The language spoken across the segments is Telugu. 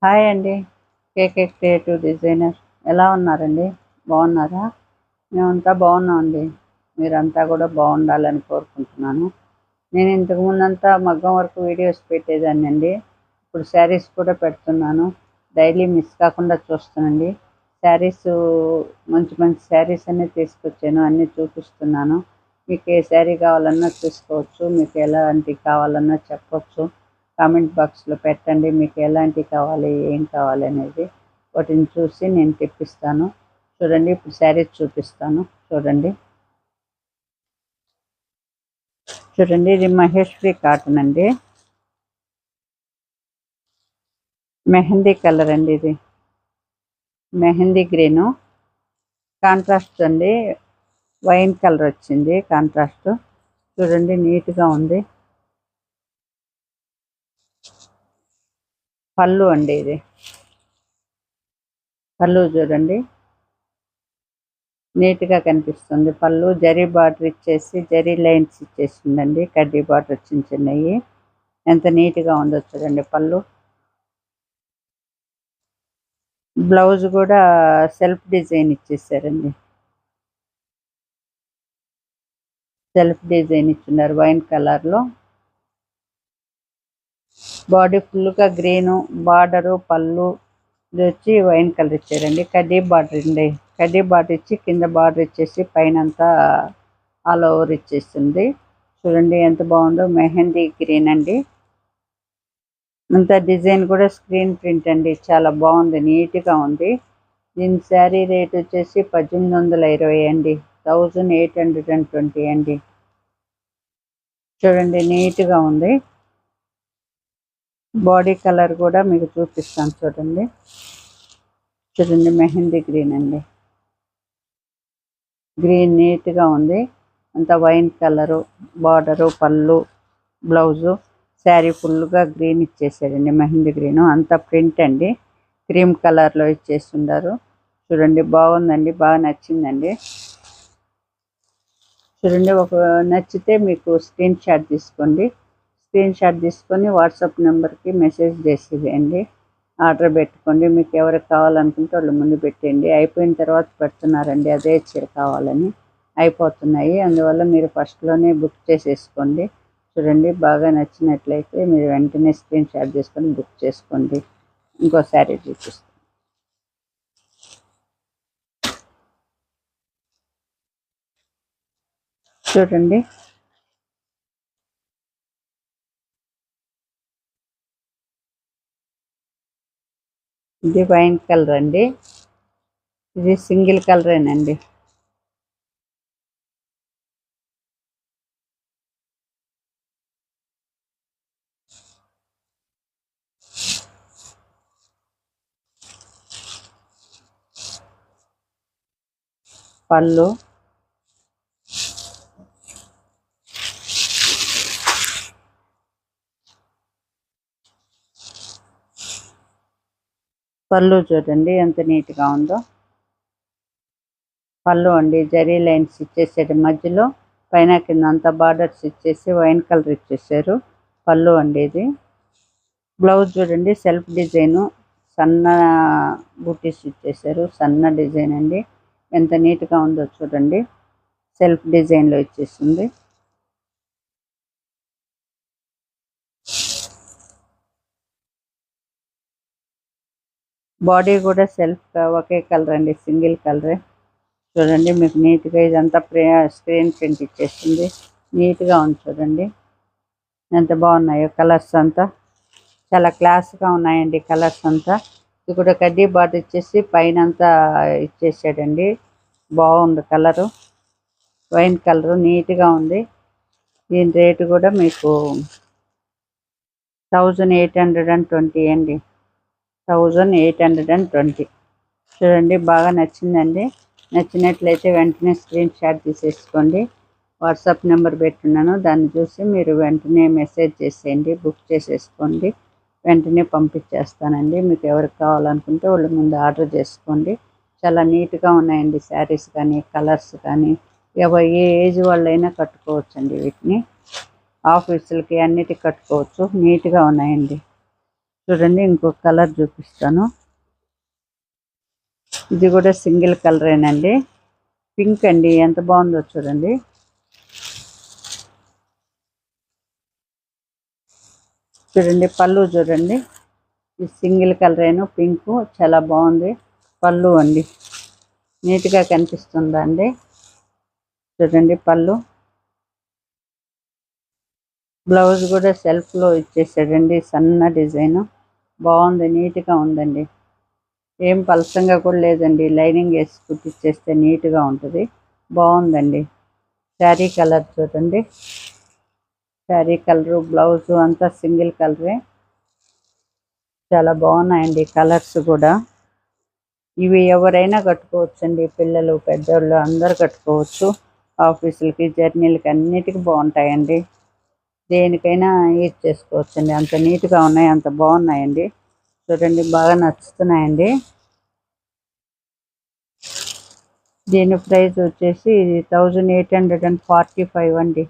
హాయ్ అండి. కేకే క్రియేటివ్ డిజైనర్. ఎలా ఉన్నారండి? బాగున్నారా? మేమంతా బాగున్నామండి. మీరంతా కూడా బాగుండాలని కోరుకుంటున్నాను. నేను ఇంతకు ముందంతా మగ్గం వర్క్ వీడియోస్ పెట్టేదాన్నండి. ఇప్పుడు శారీస్ కూడా పెడుతున్నాను. డైలీ మిస్ కాకుండా చూస్తానండి. శారీస్ మంచి మంచి శారీస్ అన్నీ తీసుకొచ్చాను. అన్నీ చూపిస్తున్నాను. మీకు ఏ శారీ కావాలన్నా చూసుకోవచ్చు. మీకు ఎలాంటివి కావాలన్నా చెప్పొచ్చు. కామెంట్ బాక్స్లో పెట్టండి. మీకు ఎలాంటివి కావాలి, ఏం కావాలి అనేది వాటిని చూసి నేను తెప్పిస్తాను. చూడండి, ఇప్పుడు శారీస్ చూపిస్తాను. చూడండి చూడండి ఇది మహేశ్వరి కాటన్ అండి. మెహందీ కలర్ అండి. ఇది మెహందీ గ్రీను కాంట్రాస్ట్ అండి. వైన్ కలర్ వచ్చింది కాంట్రాస్ట్. చూడండి నీట్గా ఉంది. పళ్ళు అండి. ఇది పళ్ళు చూడండి నీట్గా కనిపిస్తుంది. పళ్ళు జరీ బార్డర్ ఇచ్చేసి జరీ లైన్స్ ఇచ్చేసిందండి. కడ్డీ బార్డర్ చిన్న చిన్నవి. ఎంత నీట్గా ఉందో చూడండి పళ్ళు. బ్లౌజ్ కూడా సెల్ఫ్ డిజైన్ ఇచ్చేసారండి. సెల్ఫ్ డిజైన్ ఇచ్చున్నారు వైన్ కలర్లో. బాడీ ఫుల్గా గ్రీను బార్డరు పళ్ళు. ఇది వచ్చి వైన్ కలర్ ఇచ్చారండి. కడ్డీ బార్డర్ అండి. కడ్డీ బార్డర్ ఇచ్చి కింద బార్డర్ ఇచ్చేసి పైన అంతా ఆల్ ఓవర్ ఇచ్చేస్తుంది. చూడండి ఎంత బాగుందో. మెహందీ గ్రీన్ అండి. అంతా డిజైన్ కూడా స్క్రీన్ ప్రింట్ అండి. చాలా బాగుంది, నీట్గా ఉంది. దీని శారీ రేట్ వచ్చేసి 1820 అండి. 1820 అండి. చూడండి నీట్గా ఉంది. బాడీ కలర్ కూడా మీకు చూపిస్తాను చూడండి. చూడండి మెహందీ గ్రీన్ అండి. గ్రీన్ నీట్గా ఉంది. అంత వైన్ కలరు బార్డరు పళ్ళు బ్లౌజు శారీ ఫుల్గా గ్రీన్ ఇచ్చేసారండి. మెహందీ గ్రీను అంతా ప్రింట్ అండి. క్రీమ్ కలర్లో ఇచ్చేస్తున్నారు. చూడండి బాగుందండి. బాగా నచ్చిందండి. చూడండి ఒక నచ్చితే మీకు స్క్రీన్ షాట్ తీసుకోండి. స్క్రీన్ షాట్ తీసుకొని వాట్సాప్ నెంబర్కి మెసేజ్ చేసేయండి. ఆర్డర్ పెట్టుకోండి. మీకు ఎవరికి కావాలనుకుంటే వాళ్ళు ముందు పెట్టండి. అయిపోయిన తర్వాత పెడుతున్నారండి అదే చీర కావాలని. అయిపోతున్నాయి. అందువల్ల మీరు ఫస్ట్లోనే బుక్ చేసేసుకోండి. చూడండి బాగా నచ్చినట్లయితే మీరు వెంటనే స్క్రీన్ షాట్ తీసుకొని బుక్ చేసుకోండి. ఇంకో శారీ చూపిస్తాను. చూడండి ఇది వైన్ కలర్ అండి. ఇది సింగిల్ కలరేనండి. పళ్ళు పళ్ళు చూడండి ఎంత నీట్గా ఉందో. పళ్ళు అండి జరీ లైన్స్ ఇచ్చేసాడు మధ్యలో. పైన కింద అంతా బార్డర్స్ ఇచ్చేసి వైన్ కలర్ ఇచ్చేసారు. పళ్ళు అండి ఇది. బ్లౌజ్ చూడండి సెల్ఫ్ డిజైను సన్న బూటీస్ ఇచ్చేసారు. సన్న డిజైన్ అండి. ఎంత నీట్గా ఉందో చూడండి. సెల్ఫ్ డిజైన్లో ఇచ్చేసింది. బాడీ కూడా సెల్ఫ్ ఒకే కలర్ అండి. సింగిల్ కలరే. చూడండి మీకు నీట్గా ఇదంతా స్క్రీన్ ప్రింట్ ఇచ్చేస్తుంది. నీట్గా ఉంది చూడండి ఎంత బాగున్నాయో కలర్స్ అంతా. చాలా క్లాస్గా ఉన్నాయండి కలర్స్ అంతా. ఇది కూడా కడ్డీ బార్డర్ ఇచ్చేసి పైన అంతా ఇచ్చేసాడండి. బాగుంది కలరు. వైన్ కలరు నీట్గా ఉంది. దీని రేటు కూడా మీకు 1820 అండి. 1820. చూడండి బాగా నచ్చిందండి. నచ్చినట్లయితే వెంటనే స్క్రీన్ షాట్ తీసేసుకోండి. వాట్సాప్ నెంబర్ పెట్టున్నాను. దాన్ని చూసి మీరు వెంటనే మెసేజ్ చేసేయండి. బుక్ చేసేసుకోండి. వెంటనే పంపించేస్తానండి. మీకు ఎవరికి కావాలనుకుంటే వాళ్ళు ముందు ఆర్డర్ చేసుకోండి. చాలా నీట్గా ఉన్నాయండి శారీస్ కానీ కలర్స్ కానీ. ఏ ఏజ్ వాళ్ళైనా కట్టుకోవచ్చండి వీటిని. ఆఫీసులకి అన్నిటికి కట్టుకోవచ్చు. నీట్గా ఉన్నాయండి. చూడండి ఇంకొక కలర్ చూపిస్తాను. ఇది కూడా సింగిల్ కలరేనండి, పింక్ అండి. ఎంత బాగుందో చూడండి. చూడండి పళ్ళు చూడండి, ఈ సింగిల్ కలరేను పింక్, చాలా బాగుంది పళ్ళు అండి. నీట్గా కనిపిస్తుందా అండి? చూడండి పళ్ళు. బ్లౌజ్ కూడా సెల్ఫ్లో ఇచ్చేసాడండి, సన్న డిజైన్ బాగుంది, నీట్గా ఉందండి. ఏం పలసంగా కూడా లేదండి, లైనింగ్ వేసి కుట్టిచ్చేస్తే నీట్గా ఉంటుంది, బాగుందండి. శారీ కలర్ చూడండి, శారీ కలరు బ్లౌజు అంతా సింగిల్ కలరే, చాలా బాగున్నాయండి కలర్స్ కూడా. ఇవి ఎవరైనా కట్టుకోవచ్చండి, పిల్లలు పెద్దోళ్ళు అందరు కట్టుకోవచ్చు. ఆఫీసులకి జర్నీలకి అన్నిటికీ బాగుంటాయండి, దేనికైనా యూజ్ చేసుకోవచ్చండి. అంత నీట్గా ఉన్నాయి, అంత బాగున్నాయండి. చూడండి బాగా నచ్చుతున్నాయండి. దీని ప్రైస్ వచ్చేసి 1845 అండి,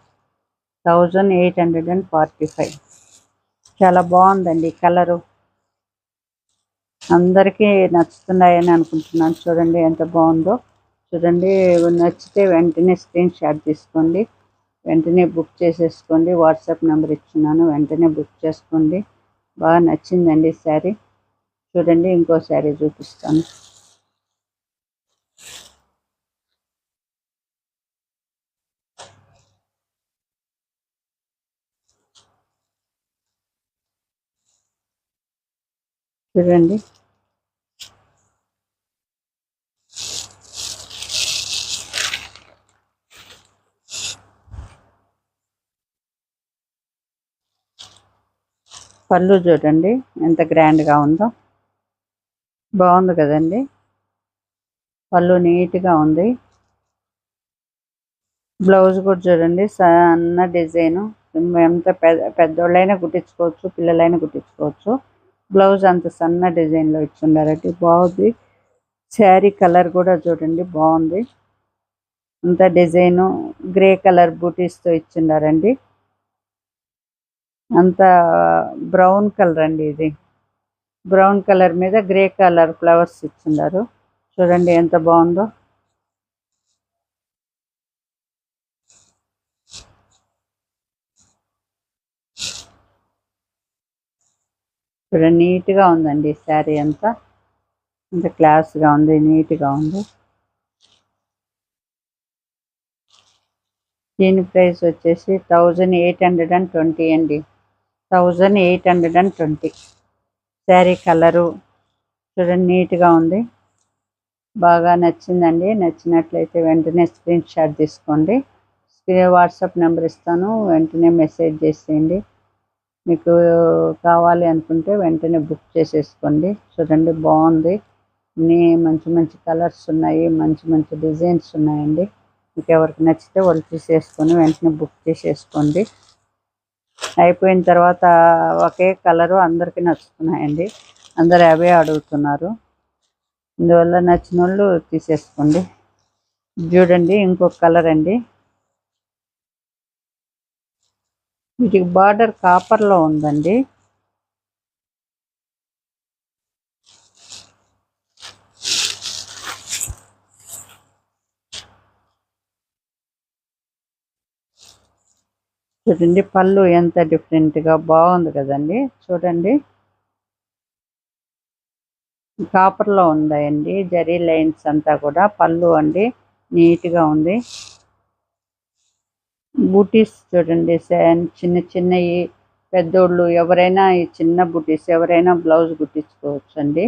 1845. చాలా బాగుందండి కలరు, అందరికీ నచ్చుతున్నాయని అనుకుంటున్నాను. చూడండి ఎంత బాగుందో. చూడండి నచ్చితే వెంటనే స్క్రీన్ షాట్ తీసుకోండి, వెంటనే బుక్ చేసేసుకోండి. వాట్సాప్ నెంబర్ ఇచ్చున్నాను, వెంటనే బుక్ చేసుకోండి. బాగా నచ్చిందండి శారీ. చూడండి ఇంకో శారీ చూపిస్తాను. చూడండి పళ్ళు చూడండి ఎంత గ్రాండ్గా ఉందో, బాగుంది కదండి. పళ్ళు నీట్గా ఉంది. బ్లౌజ్ కూడా చూడండి సన్న డిజైను, ఎంత పెద్దోళ్ళైనా కుట్టించుకోవచ్చు, పిల్లలైనా కుట్టించుకోవచ్చు. బ్లౌజ్ అంత సన్న డిజైన్లో ఇచ్చిండారండి, బాగుంది. శారీ కలర్ కూడా చూడండి బాగుంది, అంత డిజైను గ్రే కలర్ బూటీస్తో ఇచ్చిండారండి. అంత బ్రౌన్ కలర్ అండి, ఇది బ్రౌన్ కలర్ మీద గ్రే కలర్ ఫ్లవర్స్ ఇచ్చిండారు. చూడండి ఎంత బాగుందో. చూడండి నీట్గా ఉందండి శారీ అంతా, అంత క్లాస్గా ఉంది, నీట్గా ఉంది. దీని ప్రైస్ వచ్చేసి 1820 అండి, 1820. శారీ కలరు చూడండి నీట్గా ఉంది, బాగా నచ్చిందండి. నచ్చినట్లయితే వెంటనే స్క్రీన్ షాట్ తీసుకోండి, వాట్సాప్ నెంబర్ ఇస్తాను, వెంటనే మెసేజ్ చేసేయండి. మీకు కావాలి అనుకుంటే వెంటనే బుక్ చేసేసుకోండి. చూడండి బాగుంది, అన్నీ మంచి మంచి కలర్స్ ఉన్నాయి, మంచి మంచి డిజైన్స్ ఉన్నాయండి. మీకు ఎవరికి నచ్చితే వాళ్ళు తీసేసుకొని వెంటనే బుక్ చేసేసుకోండి. అయిపోయిన తర్వాత ఒకే కలరు అందరికీ నచ్చుతున్నాయండి, అందరు అవే అడుగుతున్నారు. అందువల్ల నచ్చిన వాళ్ళు తీసేసుకోండి. చూడండి ఇంకొక కలర్ అండి, వీటికి బార్డర్ కాపర్లో ఉందండి. చూడండి పళ్ళు ఎంత డిఫరెంట్గా బాగుంది కదండి. చూడండి కాపర్లో ఉందండి, జరీ లైన్స్ అంతా కూడా. పళ్ళు అండి నీట్గా ఉంది. బూటీస్ చూడండి చిన్న చిన్నవి, పెద్దోళ్ళు ఎవరైనా ఈ చిన్న బూటీస్ ఎవరైనా బ్లౌజ్ కుట్టించుకోవచ్చు అండి.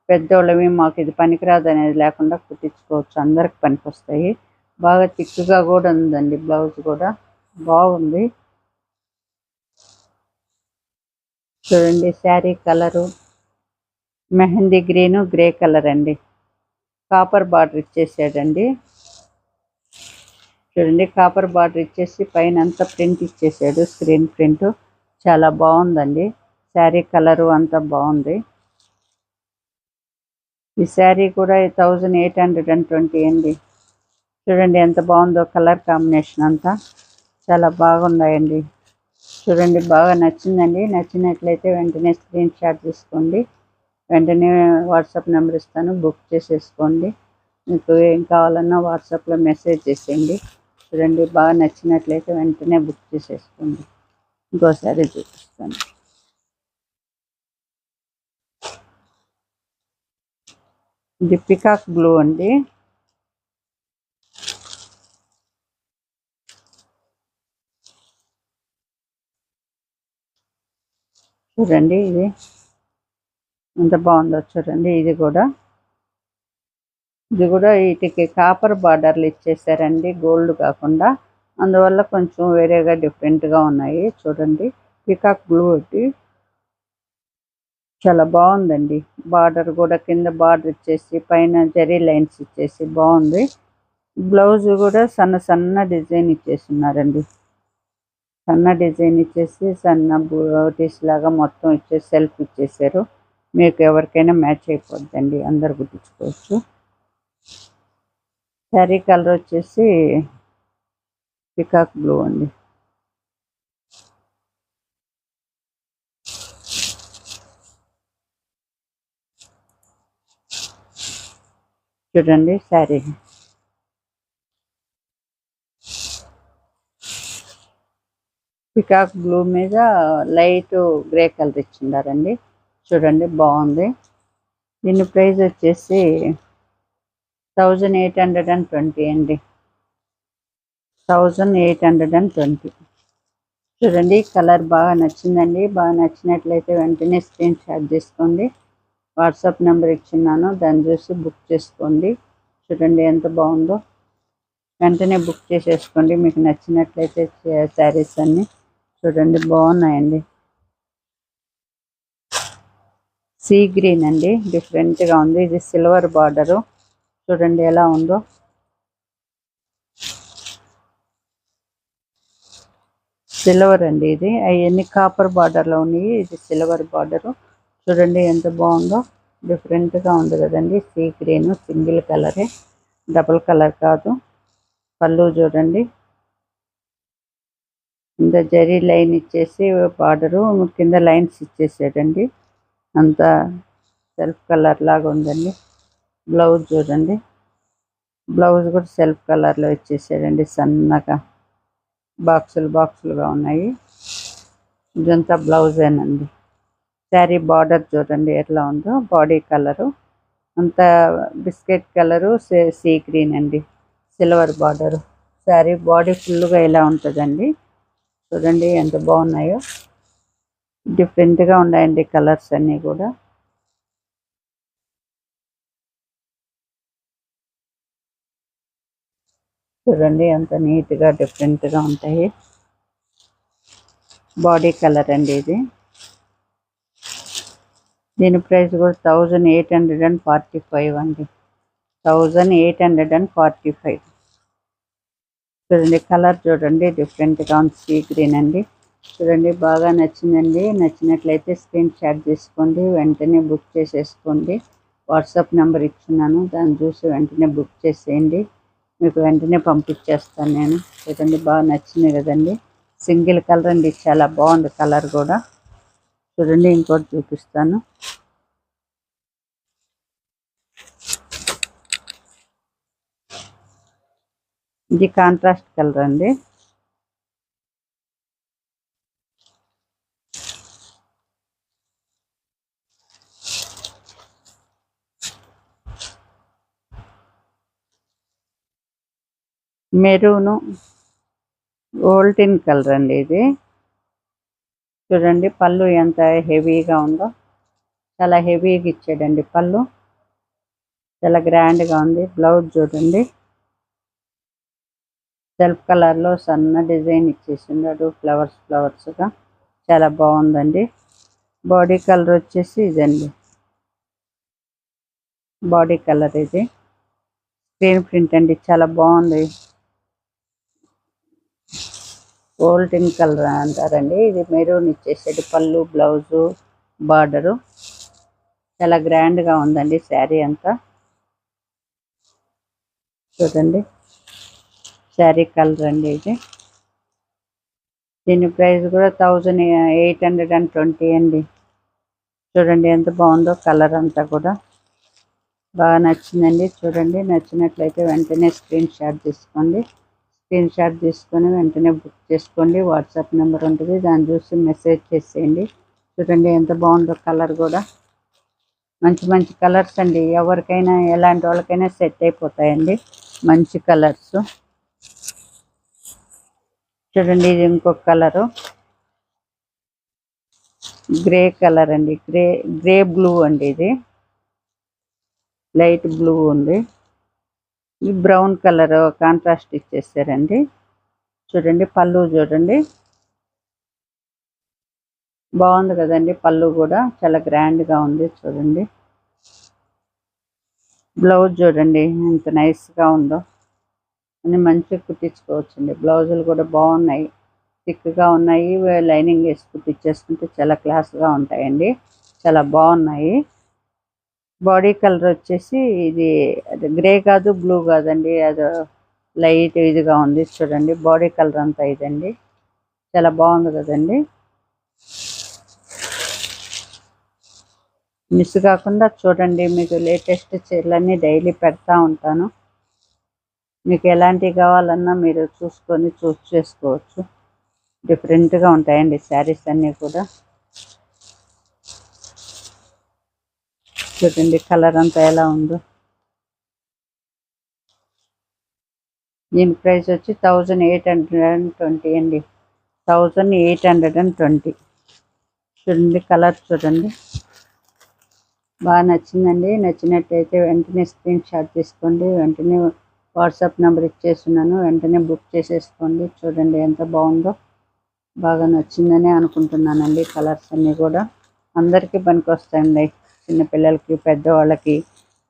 పెద్దోళ్ళవి మాకు ఇది పనికిరాదు అనేది లేకుండా కుట్టించుకోవచ్చు, అందరికి పనికొస్తాయి. బాగా తిక్కుగా కూడా ఉందండి, బ్లౌజ్ కూడా బాగుంది. చూడండి sari colour mehndi green grey colour అండి, కాపర్ బార్డర్ ఇచ్చేసాడండి. చూడండి కాపర్ బార్డర్ ఇచ్చేసి పైన అంతా ప్రింట్ ఇచ్చేసాడు, స్క్రీన్ ప్రింట్. చాలా బాగుందండి, శారీ కలరు అంతా బాగుంది. ఈ శారీ కూడా 1820 అండి. చూడండి ఎంత బాగుందో కలర్ కాంబినేషన్ అంతా, చాలా బాగున్నాయండి. చూడండి, బాగా నచ్చిందండి. నచ్చినట్లయితే వెంటనే స్క్రీన్ షాట్ తీసుకోండి. వెంటనే వాట్సాప్ నెంబర్ ఇస్తాను, బుక్ చేసేసుకోండి. మీకు ఏం కావాలన్నా వాట్సాప్లో మెసేజ్ చేసేయండి. చూడండి, బాగా నచ్చినట్లయితే వెంటనే బుక్ చేసేసుకోండి. ఇంకోసారి చూపిస్తాను. ఇది పికాక్ బ్లూ అండి. చూడండి, ఇది ఎంత బాగుందో చూడండి. ఇది కూడా వీటికి కాపర్ బార్డర్లు ఇచ్చేసారండి, గోల్డ్ కాకుండా. అందువల్ల కొంచెం వేరేగా డిఫరెంట్గా ఉన్నాయి. చూడండి, పికాక్ బ్లూ ఒకటి చాలా బాగుందండి. బార్డర్ కూడా కింద బార్డర్ ఇచ్చేసి పైన జరీ లైన్స్ ఇచ్చేసి బాగుంది. బ్లౌజ్ కూడా సన్న సన్న డిజైన్ ఇచ్చేస్తున్నారండి. సన్న డిజైన్ ఇచ్చేసి సన్న బూటీస్ లాగా మొత్తం ఇచ్చేసి సెల్ఫ్ ఇచ్చేసారు. మీకు ఎవరికైనా మ్యాచ్ అయిపోద్దండి, అందరు కుట్టించుకోవచ్చు. శారీ కలర్ వచ్చేసి పికాక్ బ్లూ అండి. చూడండి శారీ పికాక్ బ్లూ మీద లైట్ గ్రే కలర్ ఇచ్చిండారండి. చూడండి, బాగుంది. దీని ప్రైస్ వచ్చేసి 1820 అండి. 1820. చూడండి, కలర్ బాగా నచ్చిందండి. బాగా నచ్చినట్లయితే వెంటనే స్క్రీన్ షాట్ తీసుకోండి. వాట్సాప్ నెంబర్ ఇచ్చిన్నాను, దాన్ని చూసి బుక్ చేసుకోండి. చూడండి ఎంత బాగుందో. వెంటనే బుక్ చేసేసుకోండి మీకు నచ్చినట్లయితే శారీస్ అన్నీ. చూడండి, బాగున్నాయండి. సీ గ్రీన్ అండి, డిఫరెంట్గా ఉంది. ఇది సిల్వర్ బార్డరు. చూడండి ఎలా ఉందో. సిల్వర్ అండి ఇది. అవన్నీ కాపర్ బార్డర్లో ఉన్నాయి, ఇది సిల్వర్ బార్డరు. చూడండి ఎంత బాగుందో. డిఫరెంట్గా ఉంది కదండి. సీ గ్రీన్ సింగిల్ కలరే, డబుల్ కలర్ కాదు. పళ్ళు చూడండి, కింద జరీ లైన్ ఇచ్చేసి బార్డరు, కింద లైన్స్ ఇచ్చేసాడండి. అంతా సెల్ఫ్ కలర్ లాగా ఉందండి. బ్లౌజ్ చూడండి, బ్లౌజ్ కూడా సెల్ఫ్ కలర్లో ఇచ్చేసాడండి. సన్నగా బాక్సులుగా ఉన్నాయి. ఇదంతా బ్లౌజేనండి. శారీ బార్డర్ చూడండి ఎట్లా ఉందో. బాడీ కలరు అంతా బిస్కెట్ కలరు, సీ గ్రీన్ అండి, సిల్వర్ బార్డరు. శారీ బాడీ ఫుల్గా ఇలా ఉంటుందండి. చూడండి ఎంత బాగున్నాయో. డిఫరెంట్గా ఉన్నాయండి కలర్స్ అన్నీ కూడా. చూడండి ఎంత నీట్గా డిఫరెంట్గా ఉంటాయి. బాడీ కలర్ అండి ఇది. దీని ప్రైస్ కూడా 1845 అండి. 1845. చూడండి కలర్ చూడండి డిఫరెంట్గా ఉంది. సీ గ్రీన్ అండి. చూడండి, బాగా నచ్చిందండి. నచ్చినట్లయితే స్క్రీన్ షాట్ తీసుకోండి, వెంటనే బుక్ చేసేసుకోండి. వాట్సాప్ నెంబర్ ఇచ్చున్నాను, దాన్ని చూసి వెంటనే బుక్ చేసేయండి. మీకు వెంటనే పంపించేస్తాను నేను. చూడండి, బాగా నచ్చింది కదండి. సింగిల్ కలర్ అండి, చాలా బాగుంది కలర్ కూడా. చూడండి, ఇంకోటి చూపిస్తాను. ఇది కాంట్రాస్ట్ కలర్ అండి. మెరూను గోల్డెన్ కలర్ అండి ఇది. చూడండి పళ్ళు ఎంత హెవీగా ఉందో. చాలా హెవీగా ఇచ్చాడండి పళ్ళు. చాలా గ్రాండ్గా ఉంది. బ్లౌజ్ చూడండి, సెల్ఫ్ కలర్లో సన్న డిజైన్ ఇచ్చేసినాడు ఫ్లవర్స్గా. చాలా బాగుందండి. బాడీ కలర్ వచ్చేసి ఇదండి. బాడీ కలర్ ఇది. స్క్రీన్ ప్రింట్ అండి, చాలా బాగుంది. గోల్డెన్ కలర్ అంటారండి. ఇది మెరూన్ ఇచ్చేసాడు పళ్ళు, బ్లౌజు, బార్డరు. చాలా గ్రాండ్గా ఉందండి శారీ అంతా. చూడండి శారీ కలర్ అండి ఇది. దీని ప్రైస్ కూడా 1820 అండి. చూడండి ఎంత బాగుందో, కలర్ అంతా కూడా బాగా నచ్చిందండి. చూడండి, నచ్చినట్లయితే వెంటనే స్క్రీన్ షాట్ తీసుకోండి. స్క్రీన్ షాట్ తీసుకొని వెంటనే బుక్ చేసుకోండి. వాట్సాప్ నెంబర్ ఉంటుంది, దాన్ని చూసి మెసేజ్ చేసేయండి. చూడండి ఎంత బాగుందో, కలర్ కూడా మంచి మంచి కలర్స్ అండి. ఎవరికైనా ఎలాంటి వాళ్ళకైనా సెట్ అయిపోతాయండి, మంచి కలర్స్. చూడండి, ఇది ఇంకొక కలరు, గ్రే కలర్ అండి. గ్రే బ్లూ అండి. ఇది లైట్ బ్లూ ఉంది. ఈ బ్రౌన్ కలర్ కాంట్రాస్ట్ ఇచ్చేసారండి. చూడండి పళ్ళు, చూడండి బాగుంది కదండి. పళ్ళు కూడా చాలా గ్రాండ్గా ఉంది. చూడండి బ్లౌజ్ చూడండి ఎంత నైస్గా ఉందో. అన్ని మంచిగా కుట్టించుకోవచ్చండి. బ్లౌజులు కూడా బాగున్నాయి, థిక్గా ఉన్నాయి. లైనింగ్ వేసి కుట్టించేసుకుంటే చాలా క్లాస్గా ఉంటాయండి, చాలా బాగున్నాయి. బాడీ కలర్ వచ్చేసి ఇది గ్రే కాదు, బ్లూ కాదండి, అది లైట్ ఇదిగా ఉంది. చూడండి బాడీ కలర్ అంతా ఇదండి, చాలా బాగుంది కదండి. మిస్ కాకుండా చూడండి. మీకు లేటెస్ట్ చీరలన్నీ డైలీ పెడతా ఉంటాను. మీకు ఎలాంటివి కావాలన్నా మీరు చూసుకొని చూస్ చేసుకోవచ్చు. డిఫరెంట్గా ఉంటాయండి శారీస్ అన్నీ కూడా. చూడండి కలర్ అంతా ఎలా ఉందో. దీని ప్రైస్ వచ్చి 1820 అండి. 1820. చూడండి కలర్ చూడండి, బాగా నచ్చిందండి. నచ్చినట్టయితే వెంటనే స్క్రీన్ షాట్ తీసుకోండి. వెంటనే వాట్సాప్ నెంబర్ ఇచ్చేస్తున్నాను, వెంటనే బుక్ చేసేసుకోండి. చూడండి ఎంత బాగుందో, బాగా నచ్చిందని అనుకుంటున్నానండి. కలర్స్ అన్నీ కూడా అందరికీ పనికొస్తాయండి. చిన్నపిల్లలకి, పెద్దవాళ్ళకి,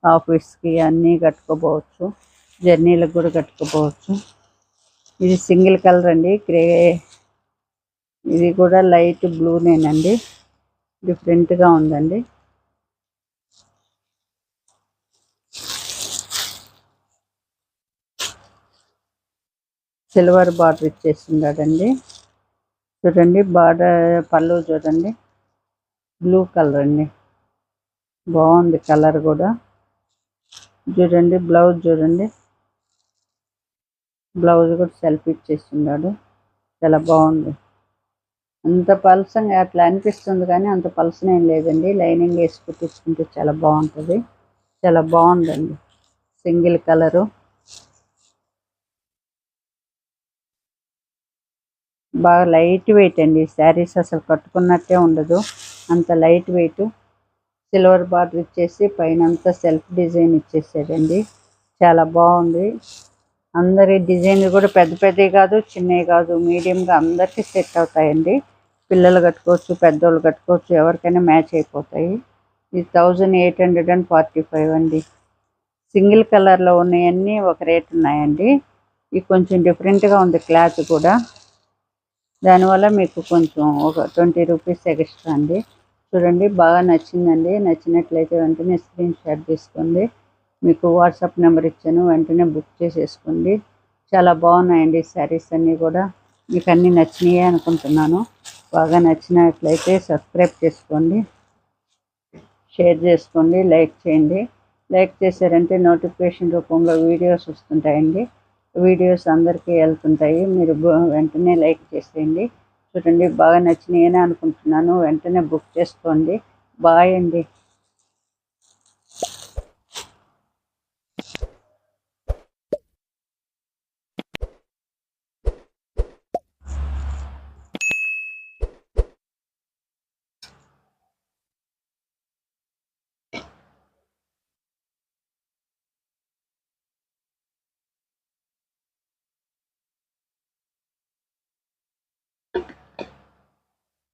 ఆఫీస్కి అన్నీ కట్టుకోపోవచ్చు, జర్నీలకు కూడా కట్టుకోపోవచ్చు. ఇది సింగిల్ కలర్ అండి, గ్రే. ఇది కూడా లైట్ బ్లూనేనండి, డిఫరెంట్గా ఉందండి. సిల్వర్ బార్డర్ ఇచ్చేస్తున్నాడండి. చూడండి బార్డర్, పళ్ళు చూడండి బ్లూ కలర్ అండి, బాగుంది కలర్ కూడా. చూడండి బ్లౌజ్ చూడండి, బ్లౌజ్ కూడా సెల్ఫ్ ఇచ్చేస్తున్నాడు, చాలా బాగుంది. అంత పల్సంగా అట్లా అనిపిస్తుంది కానీ అంత పల్సన ఏం లేదండి. లైనింగ్ వేసి కుట్టించుకుంటే చాలా బాగుంటుంది, చాలా బాగుందండి. సింగిల్ కలరు, బాగా లైట్ వెయిట్ అండి. శారీస్ అసలు కట్టుకున్నట్టే ఉండదు, అంత లైట్ వెయిట్. సిల్వర్ బార్డర్ ఇచ్చేసి పైన అంతా సెల్ఫ్ డిజైన్ ఇచ్చేసాడండి, చాలా బాగుంది. అందరి డిజైన్లు కూడా పెద్ద పెద్దవి కాదు, చిన్నవి కాదు, మీడియంగా అందరికీ సెట్ అవుతాయండి. పిల్లలు కట్టుకోవచ్చు, పెద్దోళ్ళు కట్టుకోవచ్చు, ఎవరికైనా మ్యాచ్ అయిపోతాయి. ఇది 1845 అండి. సింగిల్ కలర్లో ఉన్నాయన్నీ ఒక రేట్ ఉన్నాయండి. ఇది కొంచెం డిఫరెంట్గా ఉంది క్లాత్ కూడా, దానివల్ల మీకు కొంచెం ఒక 20 రూపీస్ ఎక్స్ట్రా అండి. చూడండి బాగా నచ్చిందండి. నచ్చినట్లయితే వెంటనే స్క్రీన్ షాట్ తీసుకోండి. మీకు వాట్సాప్ నెంబర్ ఇచ్చాను, వెంటనే బుక్ చేసేసుకోండి. చాలా బాగున్నాయండి శారీస్ అన్నీ కూడా. మీకు అన్నీ నచ్చినాయి అనుకుంటున్నాను. బాగా నచ్చినట్లయితే సబ్స్క్రైబ్ చేసుకోండి, షేర్ చేసుకోండి, లైక్ చేయండి. లైక్ చేశారంటే నోటిఫికేషన్ రూపంలో వీడియోస్ వస్తుంటాయండి, వీడియోస్ అందరికీ వెళ్తుంటాయి. మీరు వెంటనే లైక్ చేసేయండి. చూడండి బాగా నచ్చినాయని అనుకుంటున్నాను, వెంటనే బుక్ చేసుకోండి. బాయ్ అండి.